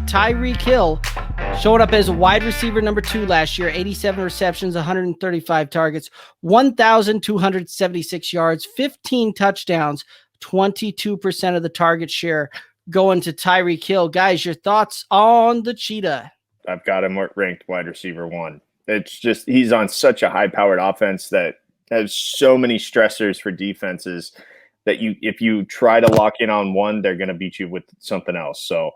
Tyreek Hill showed up as a wide receiver number 2 last year, 87 receptions, 135 targets, 1,276 yards, 15 touchdowns, 22% of the target share going to Tyreek Hill. Guys, your thoughts on the Cheetah? I've got him ranked wide receiver 1. It's just he's on such a high-powered offense that has so many stressors for defenses that if you try to lock in on one, they're going to beat you with something else. So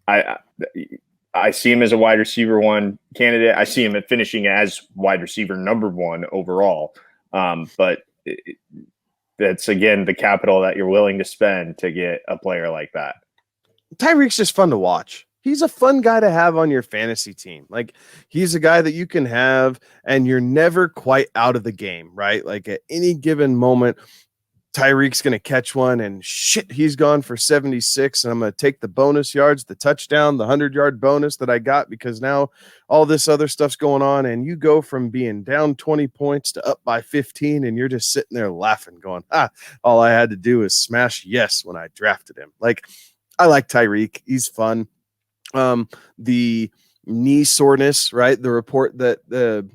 I see him as a wide receiver 1 candidate. I see him at finishing as wide receiver number 1 overall. But that's, again, the capital that you're willing to spend to get a player like that. Tyreek's just fun to watch. He's a fun guy to have on your fantasy team. Like, he's a guy that you can have and you're never quite out of the game, right? Like, at any given moment, Tyreek's going to catch one and shit, he's gone for 76. And I'm going to take the bonus yards, the touchdown, the 100-yard bonus that I got because now all this other stuff's going on. And you go from being down 20 points to up by 15. And you're just sitting there laughing going, all I had to do is smash yes when I drafted him. Like, I like Tyreek. He's fun. The knee soreness, right? The report that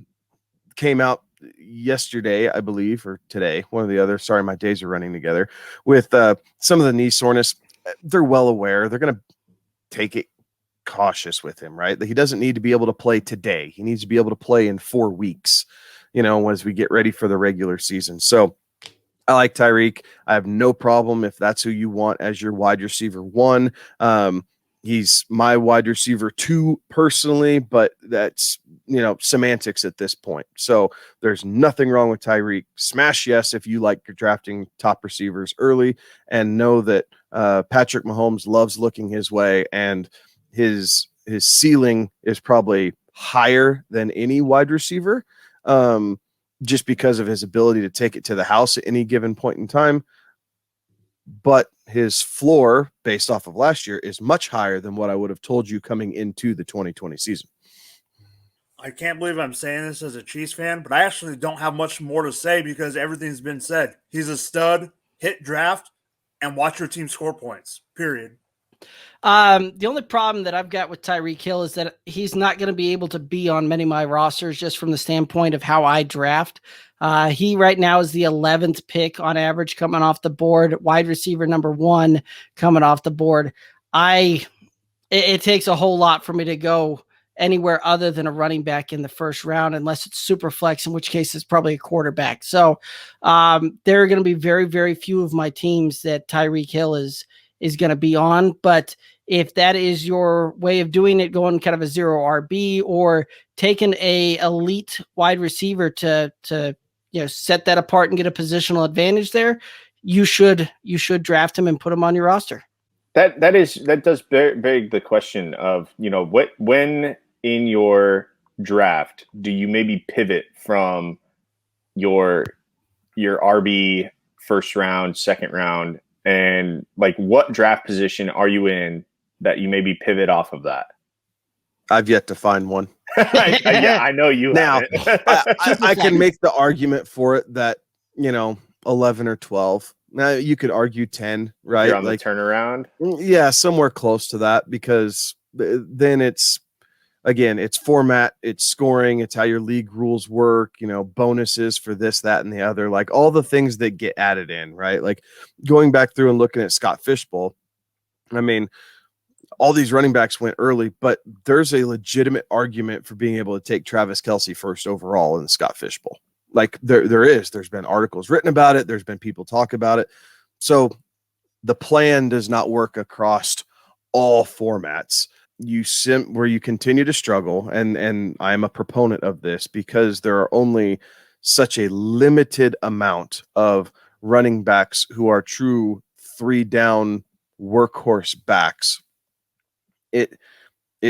came out yesterday, I believe, or today, one or the other. Sorry, my days are running together. With some of the knee soreness, they're well aware. They're going to take it cautious with him, right? He doesn't need to be able to play today. He needs to be able to play in 4 weeks, as we get ready for the regular season. So I like Tyreek. I have no problem if that's who you want as your wide receiver 1. He's my wide receiver 2 personally, but that's, semantics at this point. So there's nothing wrong with Tyreek. Smash yes if you like drafting top receivers early, and know that Patrick Mahomes loves looking his way, and his ceiling is probably higher than any wide receiver, just because of his ability to take it to the house at any given point in time. But his floor, based off of last year, is much higher than what I would have told you coming into the 2020 season. I can't believe I'm saying this as a Chiefs fan, but I actually don't have much more to say because everything's been said. He's a stud, hit draft, and watch your team score points, period. The only problem that I've got with Tyreek Hill is that he's not going to be able to be on many of my rosters just from the standpoint of how I draft. He right now is the 11th pick on average coming off the board, wide receiver number 1 coming off the board. It takes a whole lot for me to go anywhere other than a running back in the first round, unless it's super flex, in which case it's probably a quarterback. So there are going to be very, very few of my teams that Tyreek Hill is going to be on. But if that is your way of doing it, going kind of a 0 RB or taking a elite wide receiver to set that apart and get a positional advantage there, you should draft him and put him on your roster. That does beg the question of, when in your draft do you maybe pivot from your RB first round, second round, and like what draft position are you in that you maybe pivot off of that? I've yet to find one. I know you now. I can make the argument for it that 11 or 12. Now you could argue 10, right? You're on the turnaround. Yeah, somewhere close to that, because then it's format, it's scoring, it's how your league rules work, bonuses for this, that, and the other, like all the things that get added in, right? Like going back through and looking at Scott Fishbowl, I mean, all these running backs went early, but there's a legitimate argument for being able to take Travis Kelce first overall in the Scott Fishbowl. Like there's been articles written about it. There's been people talk about it. So the plan does not work across all formats. Where you continue to struggle, and I'm a proponent of this because there are only such a limited amount of running backs who are true 3-down workhorse backs. It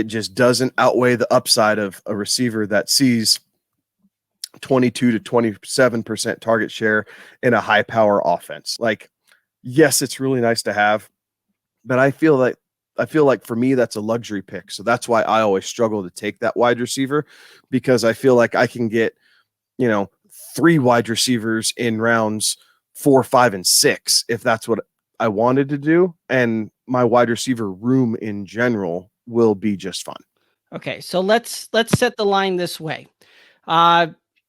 just doesn't outweigh the upside of a receiver that sees 22 to 27% target share in a high power offense. Like, yes, it's really nice to have, but I feel like for me, that's a luxury pick. So that's why I always struggle to take that wide receiver, because I feel like I can get, 3 wide receivers in rounds 4, 5, and 6, if that's what I wanted to do. And my wide receiver room in general will be just fine. Okay, so let's set the line this way.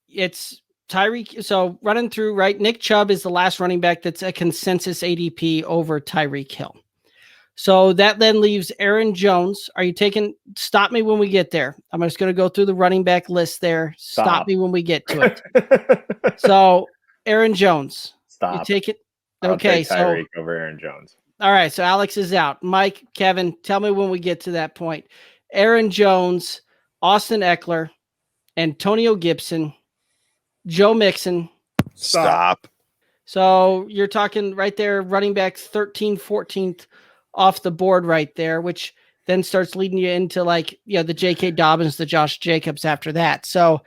It's Tyreek. So running through, right? Nick Chubb is the last running back that's a consensus ADP over Tyreek Hill. So that then leaves Aaron Jones. Are you taking? Stop me when we get there. I'm just going to go through the running back list there. Stop me when we get to it. So Aaron Jones. Stop. You take it. I'll Okay, take Tyreek over Aaron Jones. All right, so Alex is out. Mike, Kevin, tell me when we get to that point. Aaron Jones, Austin Eckler, Antonio Gibson, Joe Mixon. Stop. So you're talking right there, running back 13th, 14th off the board right there, which then starts leading you into like, the J.K. Dobbins, the Josh Jacobs after that. So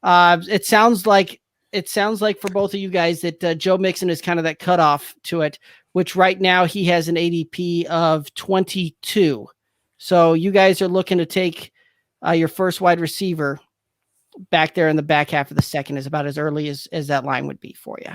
it sounds like for both of you guys that Joe Mixon is kind of that cutoff to it, which right now he has an ADP of 22. So you guys are looking to take your first wide receiver back there in the back half of the second is about as early as that line would be for you.